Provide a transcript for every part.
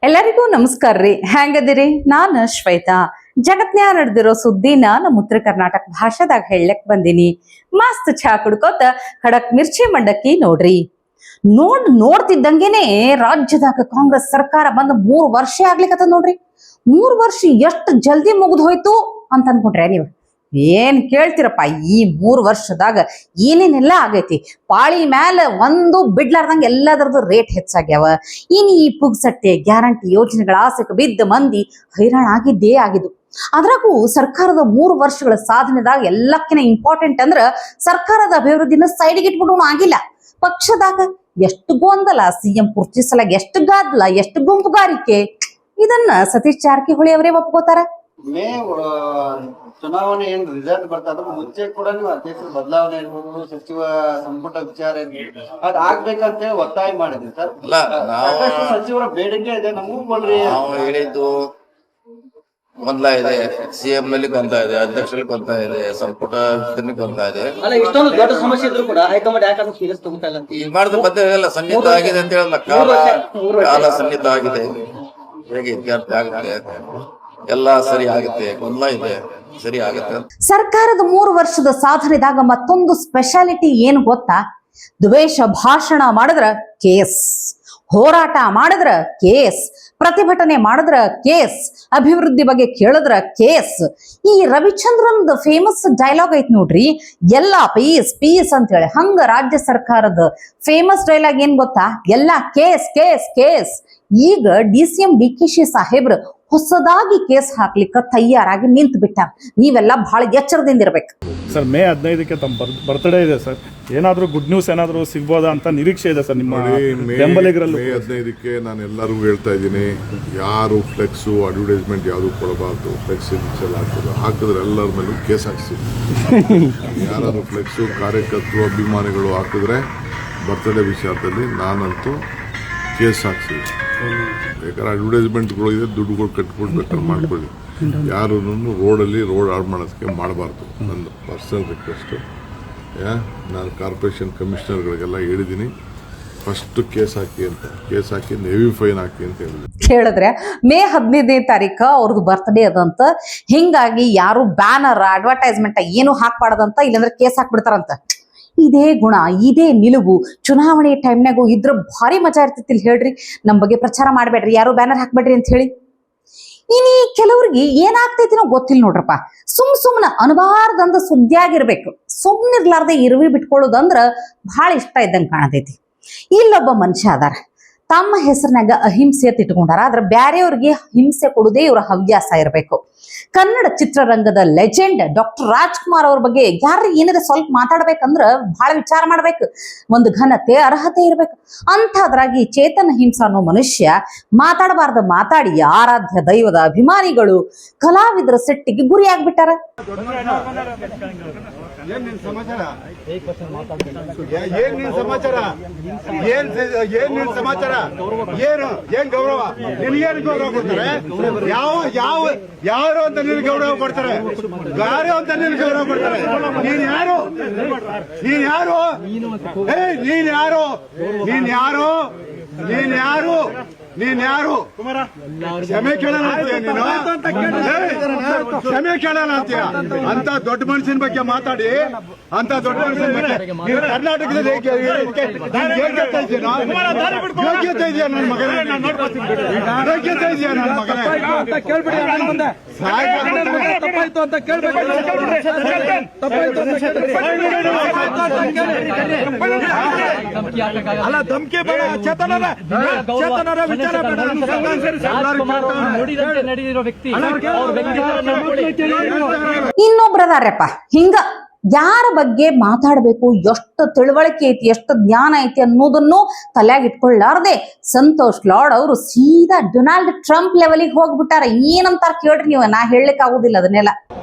ಎಲ್ಲರಿಗೂ ನಮಸ್ಕಾರ ರೀ. ಹೆಂಗದಿರಿ? ನಾನು ಶ್ವೇತಾ. ಜಗತ್ನ್ಯಾಗ ನಡೆದಿರೋ ಸುದ್ದಿನ ನಮ್ಮ ಉತ್ತರ ಕರ್ನಾಟಕ ಭಾಷೆದಾಗ ಹೇಳಕ್ ಬಂದಿನಿ. ಮಸ್ತ್ ಚಹಾ ಕುಡ್ಕೋತ ಖಡಕ್ ಮಿರ್ಚಿ ಮಂಡಕ್ಕಿ ನೋಡ್ರಿ. ನೋಡ್ತಿದ್ದಂಗೆನೆ ರಾಜ್ಯದಾಗ ಕಾಂಗ್ರೆಸ್ ಸರ್ಕಾರ ಬಂದ್ 3 ವರ್ಷ ಆಗ್ಲಿಕ್ಕತ್ತ ನೋಡ್ರಿ. 3 ವರ್ಷ ಎಷ್ಟು ಜಲ್ದಿ ಮುಗಿದು ಹೋಯ್ತು ಅಂತ ಅನ್ಕೊಂಡ್ರೆ ನೀವು ಏನ್ ಕೇಳ್ತಿರಪ್ಪ? ಈ 3 ವರ್ಷದಾಗ ಏನೇನೆಲ್ಲ ಆಗೈತಿ. ಪಾಳಿ ಮ್ಯಾಲ ಒಂದು ಬಿಡ್ಲಾರ್ದಂಗ ಎಲ್ಲದರದ್ದು ರೇಟ್ ಹೆಚ್ಚಾಗ್ಯಾವ. ಇನ್ನು ಈ ಪುಗ್ಸಟ್ಟೆ ಗ್ಯಾರಂಟಿ ಯೋಜನೆಗಳ ಆಸೆಗೆ ಬಿದ್ದ ಮಂದಿ ಹೈರಾಣ ಆಗಿದ್ದೇ ಆಗಿದ್ದು. ಅದ್ರಾಗೂ ಸರ್ಕಾರದ 3 ವರ್ಷಗಳ ಸಾಧನೆದಾಗ ಎಲ್ಲಕ್ಕಿಂತ ಇಂಪಾರ್ಟೆಂಟ್ ಅಂದ್ರ ಸರ್ಕಾರದ ಅಭಿವೃದ್ಧಿನ ಸೈಡ್ಗೆ ಇಟ್ಬಿಡೋಣ ಆಗಿಲ್ಲ. ಪಕ್ಷದಾಗ ಎಷ್ಟು ಗೊಂದಲ, ಸಿಎಂ ಕುರ್ಚಿ ಸಲಾಗ ಎಷ್ಟು ಗಾದ್ಲ, ಎಷ್ಟು ಗುಂಪುಗಾರಿಕೆ. ಇದನ್ನ ಸತೀಶ್ ಜಾರಕಿಹೊಳಿ ಅವರೇ ಒಪ್ಕೋತಾರ. ಚುನಾವಣೆ ಏನ್ ರಿಸಲ್ಟ್ ಬರ್ತಾರ ಮುಂಚೆ ಕೂಡ ನೀವು ಅಧ್ಯಕ್ಷರ ಬದಲಾವಣೆ ಇರ್ಬೋದು, ಸಚಿವ ಸಂಪುಟ ವಿಚಾರ ಅದ್ ಆಗ್ಬೇಕಂತ ಹೇಳಿ ಒತ್ತಾಯ ಮಾಡಿದ್ವಿ ಸರ್. ಸಚಿವರ ಬೇಡಿಕೆ ಇದೆ, ನಮಗೂ ಕೊಡ್ರಿ. ನಾವು ಹೇಳಿದ್ದು ಗೊಂದಲ ಇದೆ, ಸಿಎಂ ನಲ್ಲಿ ಗೊಂದಲ ಇದೆ, ಅಧ್ಯಕ್ಷರಲ್ಲಿ ಗೊಂದಲ ಇದೆ, ಸಂಪುಟ ಗೊಂದಲ ಇದೆ. ಇಷ್ಟೊಂದು ದೊಡ್ಡ ಸಮಸ್ಯೆ ಇದ್ರು ಕೂಡ ಹೈಕಮಾಂಡ್ ಯಾಕಂದ್ರೆ ಸೀರಿಯಸ್ ತಗೋತಾ ಇಲ್ಲ. ಈಗ ಮಾಡಿದ ಬದ್ಧ ಸನ್ನಿಹಿತ ಆಗಿದೆ ಅಂತ ಹೇಳಲ್ಲ. ಕಾಲ ಸನ್ನಿಹಿತ ಆಗಿದೆ, ಹೇಗೆ ಇತ್ಯರ್ಥ ಆಗುತ್ತೆ, ಎಲ್ಲ ಸರಿ ಆಗುತ್ತೆ. ಗೊಂದಲ ಇದೆ, ಸರಿ ಆಗುತ್ತೆ. ಸರ್ಕಾರದ 3 ವರ್ಷದ ಸಾಧನೆದಾಗ ಮತ್ತೊಂದು ಸ್ಪೆಷಾಲಿಟಿ ಏನು ಗೊತ್ತಾ? ದ್ವೇಷ ಭಾಷಣ ಮಾಡಿದ್ರ ಕೇಸ್, ಹೋರಾಟ ಮಾಡಿದ್ರ ಕೇಸ್, ಪ್ರತಿಭಟನೆ ಮಾಡಿದ್ರ ಕೇಸ್, ಅಭಿವೃದ್ಧಿ ಬಗ್ಗೆ ಕೇಳಿದ್ರ ಕೇಸ್. ಈ ರವಿಚಂದ್ರನ್ ಫೇಮಸ್ ಡೈಲಾಗ್ ಐತ್ ನೋಡ್ರಿ, ಎಲ್ಲ ಪೀಸ್ ಪೀಸ್ ಅಂತ ಹೇಳಿ. ಹಂಗ ರಾಜ್ಯ ಸರ್ಕಾರದ ಫೇಮಸ್ ಡೈಲಾಗ್ ಏನ್ ಗೊತ್ತಾ? ಎಲ್ಲ ಕೇಸ್ ಕೇಸ್ ಕೇಸ್. ಈಗ DCM DKC ಸಾಹೇಬ್ರು ಹೊಸದಾಗಿ ಕೇಸ್ ಹಾಕ್ಲಿಕ್ಕೆ ತಯಾರಾಗಿ ನಿಂತು ಬಿಟ್ಟಾರ. ನೀವೆಲ್ಲ ಬಹಳ ಎಚ್ಚರದಿಂದ ಇರ್ಬೇಕು ಸರ್. ಮೇ 15ಕ್ಕೆ ತಮ್ಮ ಬರ್ತ್ಡೇ ಇದೆ ಸರ್. ಏನಾದರೂ ಗುಡ್ ನ್ಯೂಸ್ ಏನಾದರೂ ಸಿಗ್ಬೋದಾ ಅಂತ ನಿರೀಕ್ಷೆ ಇದೆ ಸರ್ ನಿಮ್ಮ ಬೆಂಬಲಿಗರಲ್ಲಿ? ಮೇ 15ಕ್ಕೆ ನಾನು ಎಲ್ಲರಿಗೂ ಹೇಳ್ತಾ ಇದ್ದೀನಿ, ಯಾರು ಫ್ಲೆಕ್ಸು ಅಡ್ವರ್ಟೈಸ್ಮೆಂಟ್ ಯಾವುದು ಕೊಡಬಾರ್ದು. ಫ್ಲೆಕ್ಸ್ ಹಾಕಿದ್ರೆ ಎಲ್ಲರ ಮೇಲೂ ಕೇಸ್ ಹಾಕ್ಸಿ. ಯಾರಾದರೂ ಫ್ಲೆಕ್ಸು ಕಾರ್ಯಕರ್ತರು ಅಭಿಮಾನಿಗಳು ಹಾಕಿದ್ರೆ ಬರ್ತ್ಡೇ ವಿಚಾರದಲ್ಲಿ ನಾನಂತೂ ಕೇಸ್ ಹಾಕ್ಸಿ. ಯಾಕಂದ್ರೆ ಅಡ್ವರ್ಟೈಸ್ಮೆಂಟ್ಗಳು ಇದೆ, ದುಡ್ಡುಗಳು ಕಟ್ಬಿಟ್ಟು ಬೇಕಾದ್ರೆ ಮಾಡ್ಕೊಳ್ಳಿ. ಯಾರು ರೋಡಲ್ಲಿ ರೋಡ್ ಹಾಳು ಮಾಡೋದಕ್ಕೆ ಮಾಡಬಾರ್ದು. ನನ್ನ ಪರ್ಸನಲ್ ರಿಕ್ವೆಸ್ಟು. ನಾನು ಕಾರ್ಪೊರೇಷನ್ ಕಮಿಷನರ್ಗಳಿಗೆಲ್ಲ ಹೇಳಿದ್ದೀನಿ, ಫಸ್ಟ್ ಕೇಸ್ ಹಾಕಿ ಅಂತ. ಕೇಸ್ ಹಾಕಿ ಹೆವಿ ಫೈನ್ ಹಾಕಿ ಅಂತ ಹೇಳಿದ್ರು. ಹೇಳಿದ್ರೆ ಮೇ 15ನೇ ತಾರೀಕು ಅವ್ರದ್ದು ಬರ್ತ್ಡೇ ಅದಂತ. ಹಿಂಗಾಗಿ ಯಾರು ಬ್ಯಾನರ್ ಅಡ್ವರ್ಟೈಸ್ಮೆಂಟ್ ಏನು ಹಾಕ್ಬಾರ್ದಂತ, ಇಲ್ಲಾಂದ್ರೆ ಕೇಸ್ ಹಾಕ್ಬಿಡ್ತಾರಂತ. ಇದೇ ಗುಣ, ಇದೇ ನಿಲುವು ಚುನಾವಣೆ ಟೈಮ್ನಾಗೂ ಇದ್ರ ಭಾರಿ ಮಜಾ ಇರ್ತಿತ್ತಿಲ್ಲ ಹೇಳ್ರಿ. ನಮ್ಮ ಬಗ್ಗೆ ಪ್ರಚಾರ ಮಾಡಬೇಡ್ರಿ, ಯಾರು ಬ್ಯಾನರ್ ಹಾಕ್ಬೇಡ್ರಿ ಅಂತ ಹೇಳಿ. ಇನ್ನು ಕೆಲವ್ರಿಗೆ ಏನಾಗ್ತೈತಿನೋ ಗೊತ್ತಿಲ್ಲ ನೋಡ್ರಪ್ಪ. ಸುಮ್ನ ಅನಬಾರ್ದಂದ ಸುದ್ದಿಯಾಗಿರ್ಬೇಕು. ಸುಮ್ನಿರ್ಲಾರ್ದೆ ಇರುವಿ ಬಿಟ್ಕೊಳ್ಳೋದಂದ್ರ ಬಹಳ ಇಷ್ಟ ಇದ್ದಂಗೆ ಕಾಣತೈತಿ. ಇಲ್ಲೊಬ್ಬ ಮನುಷ್ಯ ಅದಾರ, ತಮ್ಮ ಹೆಸರಿನಾಗ ಅಹಿಂಸೆ ಅಂತ ಇಟ್ಕೊಂಡಾರ. ಆದ್ರೆ ಬ್ಯಾರೆಯವ್ರಿಗೆ ಹಿಂಸೆ ಕೊಡುದೇ ಇವ್ರ ಹವ್ಯಾಸ ಇರಬೇಕು. ಕನ್ನಡ ಚಿತ್ರರಂಗದ ಲೆಜೆಂಡ್ ಡಾಕ್ಟರ್ ರಾಜ್ಕುಮಾರ್ ಅವ್ರ ಬಗ್ಗೆ ಯಾರು ಏನಾದ್ರೆ ಸ್ವಲ್ಪ ಮಾತಾಡ್ಬೇಕಂದ್ರ ಬಹಳ ವಿಚಾರ ಮಾಡ್ಬೇಕು. ಒಂದು ಘನತೆ ಅರ್ಹತೆ ಇರ್ಬೇಕು. ಅಂಥದ್ರಾಗಿ ಚೇತನ ಹಿಂಸ ಅನ್ನೋ ಮನುಷ್ಯ ಮಾತಾಡಬಾರ್ದು ಮಾತಾಡಿ ಆರಾಧ್ಯ ದೈವದ ಅಭಿಮಾನಿಗಳು ಕಲಾವಿದರ ಸೆಟ್ಟಿಗೆ ಗುರಿ ಆಗ್ಬಿಟ್ಟಾರ. ಏನ್ ಗೌರವ? ನಿನಗೇನು ಗೌರವ ಕೊಡ್ತಾರೆ? ಯಾರು ಅಂತ ನಿನ್ ಗೌರವ ಕೊಡ್ತಾರೆ? ಯಾರು ಅಂತ ನಿನ್ ಗೌರವ ಕೊಡ್ತಾರೆ? ನೀನ್ ಯಾರು? ನೀನ್ ಯಾರು? ನೀನ್ ಯಾರು? ನೀನ್ ಯಾರು? ನೀನ್ ಯಾರು? ನೀನ್ ಯಾರು? ಕ್ಷಮೆ ಕೇಳೋಣ ಅಂತೀಯ ನೀನು? ಕ್ಷಮೆ ಕೇಳೋಣ ಅಂತೀಯ? ಅಂತ ದೊಡ್ಡ ಮನುಷ್ಯನ ಬಗ್ಗೆ ಮಾತಾಡಿ, ಅಂತ ದೊಡ್ಡ ಮನುಷ್ಯನ ಬಗ್ಗೆ ನೀವು ಕರ್ನಾಟಕದಲ್ಲಿ ಯೋಗ್ಯತೆ ಇದೆಯಾ ನನ್ನ ಮಗನೇ? ಯೋಗ್ಯತೆ ಇದೆಯಾ ನನ್ನ ಮಗನೇ? ತಪ್ಪಾಯ್ತು ಅಂತ ಕೇಳ್ಬೇಕು. ಅಲ್ಲ, ಧಮ್ಕಿ ಬೇಡ. ಚೇತನರ ವಿಚಾರ ಬೇಡ. ಇನ್ನೊಬ್ರದಾರಪ್ಪ ಹಿಂಗ ಯಾರ ಬಗ್ಗೆ ಮಾತಾಡ್ಬೇಕು, ಎಷ್ಟು ತಿಳುವಳಿಕೆ ಐತಿ, ಎಷ್ಟು ಜ್ಞಾನ ಐತಿ ಅನ್ನೋದನ್ನು ತಲೆಯಾಗ ಇಟ್ಕೊಳ್ಳಾರ್ದೆ ಸಂತೋಷ್ ಲಾಡ್ ಅವರು ಸೀದಾ ಡೊನಾಲ್ಡ್ ಟ್ರಂಪ್ ಲೆವೆಲಿಗೆ ಹೋಗ್ಬಿಟ್ಟಾರ. ಏನಂತಾರ ಕೇಳ್ರಿ ನೀವು, ನಾ ಹೇಳಲಿಕ್ಕೆ ಆಗುದಿಲ್ಲ ಅದನ್ನೆಲ್ಲ.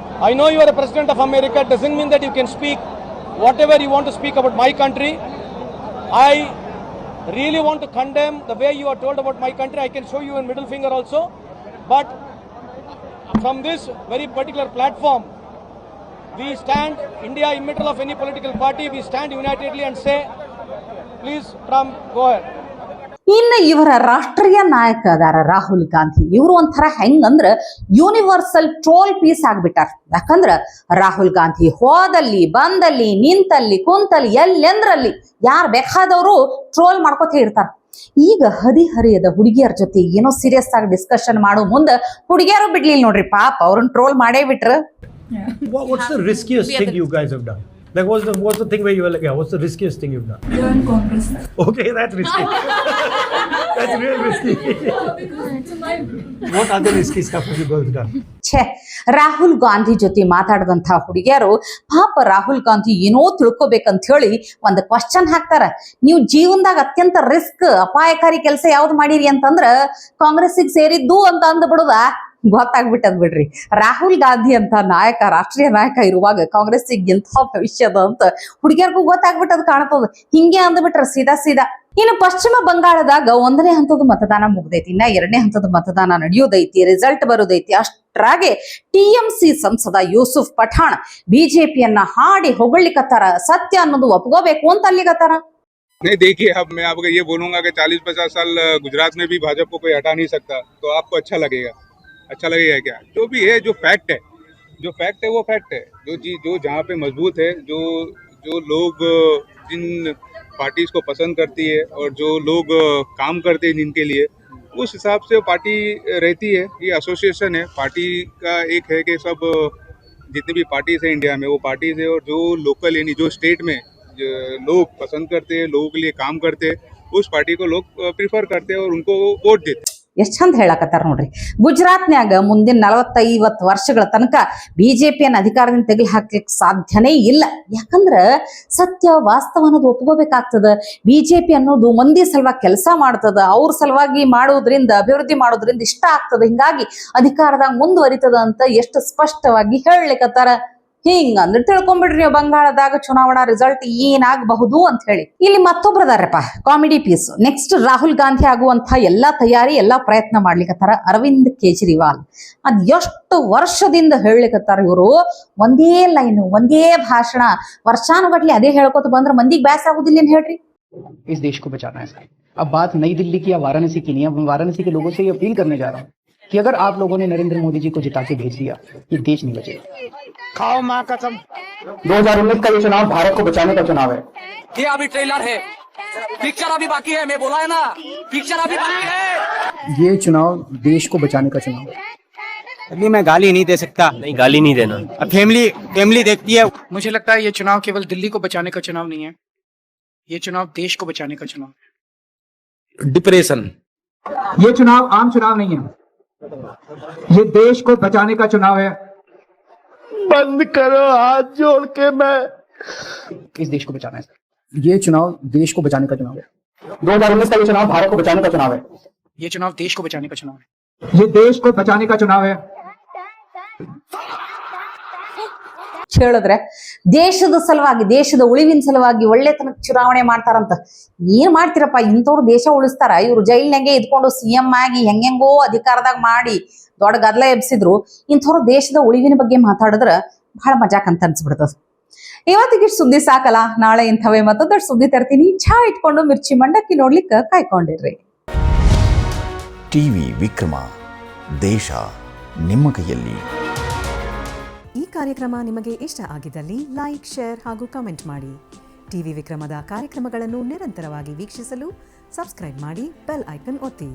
I know you are a president of America. It doesn't mean that you can speak whatever you want to speak about my country. I really want to condemn the way you are told about my country. I can show you a middle finger also. But from this very particular platform, we stand, India immaterial of any political party, we stand unitedly and say, please Trump, go ahead. ಇನ್ನು ಇವರ ರಾಷ್ಟ್ರೀಯ ನಾಯಕ ಅದಾರ ರಾಹುಲ್ ಗಾಂಧಿ. ಇವರು ಒಂಥರ ಹೆಂಗಂದ್ರ universal troll piece ಆಗ್ಬಿಟ್ಟಾರ. ಯಾಕಂದ್ರ ರಾಹುಲ್ ಗಾಂಧಿ ಹೋದಲ್ಲಿ ಬಂದಲ್ಲಿ ನಿಂತಲ್ಲಿ ಕುಂತಲ್ಲಿ ಎಲ್ಲೆಂದ್ರಲ್ಲಿ ಯಾರು ಬೇಕಾದವರು ಟ್ರೋಲ್ ಮಾಡ್ಕೋತೇ ಇರ್ತಾರ. ಈಗ ಹದಿಹರಿಯದ ಹುಡುಗಿಯರ ಜೊತೆ ಏನೋ ಸೀರಿಯಸ್ ಆಗಿ ಡಿಸ್ಕಷನ್ ಮಾಡೋ ಮುಂದೆ ಹುಡುಗಿಯರು ಬಿಡ್ಲಿಲ್ಲ ನೋಡ್ರಿ, ಪಾಪ ಅವ್ರನ್ನ ಟ್ರೋಲ್ ಮಾಡೇ ಬಿಟ್ರ. What's the riskiest thing you guys have done? Like, what's the thing where you were like, yeah, what's the riskiest thing you've done? You're in Congress. Okay, that's risky. That's real risky. What other risky stuff have you guys done? ಛೇ, ರಾಹುಲ್ ಗಾಂಧಿ ಜೊತೆ ಮಾತಾಡದಂತ ಹುಡುಗಿಯರು ಪಾಪ ರಾಹುಲ್ ಗಾಂಧಿ ಏನೋ ತಿಳ್ಕೊಬೇಕಂತ ಹೇಳಿ ಒಂದು question ಹಾಕ್ತಾರ. ನೀವು ಜೀವನದಾಗ ಅತ್ಯಂತ ರಿಸ್ಕ್ ಅಪಾಯಕಾರಿ ಕೆಲಸ ಯಾವ್ದು ಮಾಡಿರಿ ಅಂತಂದ್ರ ಕಾಂಗ್ರೆಸ್ಸಿಗೆ ಸೇರಿದ್ದು ಅಂತ ಅಂದ್ಬಿಡುದ ಗೊತ್ತಾಗ್ಬಿಟ್ಟದ್ ಬಿಡ್ರಿ. ರಾಹುಲ್ ಗಾಂಧಿ ಅಂತ ನಾಯಕ, ರಾಷ್ಟ್ರೀಯ ನಾಯಕ ಇರುವಾಗ ಕಾಂಗ್ರೆಸ್ಸಿಗೆ ಎಂಥ ಭವಿಷ್ಯದ ಅಂತ ಹುಡುಗಿಯರ್ಗೂ ಗೊತ್ತಾಗ್ಬಿಟ್ಟದ್ ಕಾಣ್ತದ. ಹಿಂಗೆ ಅಂದ್ಬಿಟ್ರ ಸೀದಾ. ಇನ್ನು ಪಶ್ಚಿಮ ಬಂಗಾಳದಾಗ 1ನೇ ಹಂತದ ಮತದಾನ ಮುಗ್ದೈತಿ, ಇನ್ನ 2ನೇ ಹಂತದ ಮತದಾನ ನಡೆಯೋದೈತಿ, ರಿಸಲ್ಟ್ ಬರೋದೈತಿ. ಅಷ್ಟ್ರಾಗೆ TMC ಸಂಸದ ಯೂಸುಫ್ ಪಠಾಣ್ ಬಿಜೆಪಿಯನ್ನ ಹಾಡಿ ಹೊಗಳಿಕತ್ತಾರ. ಸತ್ಯ ಅನ್ನೋದು ಒಪ್ಕೋಬೇಕು ಅಂತ ಅಲ್ಲಿಗತ್ತಾರ. नहीं देखिए, अब मैं आपको ये बोलूंगा कि 40-50 साल गुजरात में भी भाजपा को कोई हटा नहीं सकता, तो आपको अच्छा लगेगा क्या? जो भी है, जो फैक्ट है वो फैक्ट है. जो जहाँ पे मजबूत है, जो लोग जिन पार्टीज को पसंद करती है और जो लोग काम करते हैं जिनके लिए, उस हिसाब से पार्टी रहती है. ये एसोसिएशन है, पार्टी का एक है कि सब जितनी भी पार्टीज है इंडिया में वो पार्टीज है, और जो लोकल यानी जो स्टेट में जो लोग पसंद करते हैं, लोगों के लिए काम करते हैं, उस पार्टी को लोग प्रिफर करते हैं और उनको वोट देते हैं. ಎಷ್ಟ್ ಚಂದ ಹೇಳಕತ್ತಾರ ನೋಡ್ರಿ. ಗುಜರಾತ್ನ್ಯಾಗ ಮುಂದಿನ 40-50 ವರ್ಷಗಳ ತನಕ ಬಿಜೆಪಿಯನ್ನ ಅಧಿಕಾರದಿಂದ ತೆಗೆದು ಹಾಕ್ಲಿಕ್ಕೆ ಸಾಧ್ಯನೇ ಇಲ್ಲ. ಯಾಕಂದ್ರ ಸತ್ಯ ವಾಸ್ತವ ಅನ್ನೋದು ಒಪ್ಕೋಬೇಕಾಗ್ತದ. ಬಿಜೆಪಿ ಅನ್ನೋದು ಮಂದಿ ಸಲುವಾಗಿ ಕೆಲಸ ಮಾಡ್ತದ, ಅವ್ರ ಸಲುವಾಗಿ ಮಾಡೋದ್ರಿಂದ, ಅಭಿವೃದ್ಧಿ ಮಾಡೋದ್ರಿಂದ ಇಷ್ಟ ಆಗ್ತದ. ಹಿಂಗಾಗಿ ಅಧಿಕಾರದಾಗ ಮುಂದುವರಿತದ ಅಂತ ಎಷ್ಟು ಸ್ಪಷ್ಟವಾಗಿ ಹೇಳಲಿಕ್ಕತ್ತಾರ. ಹಿಂಗಂದ್ರೆ ತಿಳ್ಕೊಂಬಿಡ್ರಿ ನೀವು ಬಂಗಾಳದಾಗ ಚುನಾವಣಾ ರಿಸಲ್ಟ್ ಏನಾಗಬಹುದು ಅಂತ ಹೇಳಿ. ಇಲ್ಲಿ ಮತ್ತೊಬ್ರದಾರಪ್ಪ comedy piece. Next Rahul Gandhi ಆಗುವಂತ ಎಲ್ಲಾ ತಯಾರಿ, ಎಲ್ಲಾ ಪ್ರಯತ್ನ ಮಾಡ್ಲಿಕ್ಕತ್ತಾರ ಅರವಿಂದ್ ಕೇಜ್ರಿವಾಲ್. ಅದ್ ಎಷ್ಟು ವರ್ಷದಿಂದ ಹೇಳಲಿಕ್ಕತ್ತಾರ ಇವರು. ಒಂದೇ ಲೈನ್, ಒಂದೇ ಭಾಷಣ, ವರ್ಷಾನುಗಟ್ಲೆ ಅದೇ ಹೇಳ್ಕೊತ ಬಂದ್ರೆ ಮಂದಿಗೆ ಬ್ಯಾಸ ಆಗುದಿಲ್ಲ ಏನ್ ಹೇಳ್ರಿ. इस देश को बचाना है सर. अब बात नई दिल्ली की या वाराणसी की नहीं है. अब वाराणसी के लोगों से ये अपील करने जा रहा हूँ कि अगर आप लोगों ने नरेंद्र मोदी जी को जिता के भेज दिया, ये देश नहीं बचेगा. खाओ माँ कसम. 2019 का ये चुनाव भारत को बचाने का चुनाव है. ये अभी ट्रेलर है, पिक्चर अभी बाकी है. मैं बोला है ना, पिक्चर अभी बाकी है. ये चुनाव देश को बचाने का चुनाव है. अभी मैं गाली नहीं दे सकता. नहीं, गाली नहीं देना. अब फैमिली देखती है. मुझे लगता है ये चुनाव केवल दिल्ली को बचाने का चुनाव नहीं है, ये चुनाव देश को बचाने का चुनाव है. डिप्रेशन. ये चुनाव आम चुनाव नहीं है, ये देश को बचाने का चुनाव है. बंद करो हाथ जोड़ के. मैं इस देश को बचाना है सर. ये चुनाव देश को बचाने का चुनाव है. 2019 का ये चुनाव भारत को बचाने का चुनाव है. ये चुनाव देश को बचाने का चुनाव है. ये देश को बचाने का चुनाव है. ಹೇಳಿದ್ರೆ ದೇಶದ ಸಲುವಾಗಿ, ದೇಶದ ಉಳಿವಿನ ಸಲುವಾಗಿ ಒಳ್ಳೆತನಕ್ಕೆ ಚುನಾವಣೆ ಮಾಡ್ತಾರಂತ. ಏನ್ ಮಾಡ್ತಿರಪ್ಪ, ಇಂಥವ್ರು ದೇಶ ಉಳಿಸ್ತಾರ? ಇವ್ರು ಜೈಲ್ನಾಗೆ ಇದ್ಕೊಂಡು CM ಆಗಿ ಹೆಂಗೆಂಗೋ ಅಧಿಕಾರದಾಗ ಮಾಡಿ ದೊಡ್ಡ ಗದ್ದಲ ಎಬ್ಸಿದ್ರು. ಇಂಥವ್ರು ದೇಶದ ಉಳಿವಿನ ಬಗ್ಗೆ ಮಾತಾಡಿದ್ರ ಬಹಳ ಮಜಾಕ್ ಅಂತ ಅನ್ಸ್ಬಿಡ್ತದ. ಇವತ್ತಿಗೆ ಸುದ್ದಿ ಸಾಕಲ್ಲ, ನಾಳೆ ಇಂಥವೇ ಮತ್ತೊಂದಷ್ಟು ಸುದ್ದಿ ತರ್ತೀನಿ. ಚಹಾ ಇಟ್ಕೊಂಡು ಮಿರ್ಚಿ ಮಂಡಕ್ಕಿ ನೋಡ್ಲಿಕ್ಕೆ ಕಾಯ್ಕೊಂಡಿರ್ರಿ. ಟಿವಿ ವಿಕ್ರಮ, ದೇಶ ನಿಮ್ಮ ಕೈಯಲ್ಲಿ. ಈ ಕಾರ್ಯಕ್ರಮ ನಿಮಗೆ ಇಷ್ಟ ಆಗಿದ್ದಲ್ಲಿ ಲೈಕ್, ಶೇರ್ ಹಾಗೂ ಕಮೆಂಟ್ ಮಾಡಿ. ಟಿವಿ ವಿಕ್ರಮದ ಕಾರ್ಯಕ್ರಮಗಳನ್ನು ನಿರಂತರವಾಗಿ ವೀಕ್ಷಿಸಲು ಸಬ್ಸ್ಕ್ರೈಬ್ ಮಾಡಿ, ಬೆಲ್ ಐಕನ್ ಒತ್ತಿ.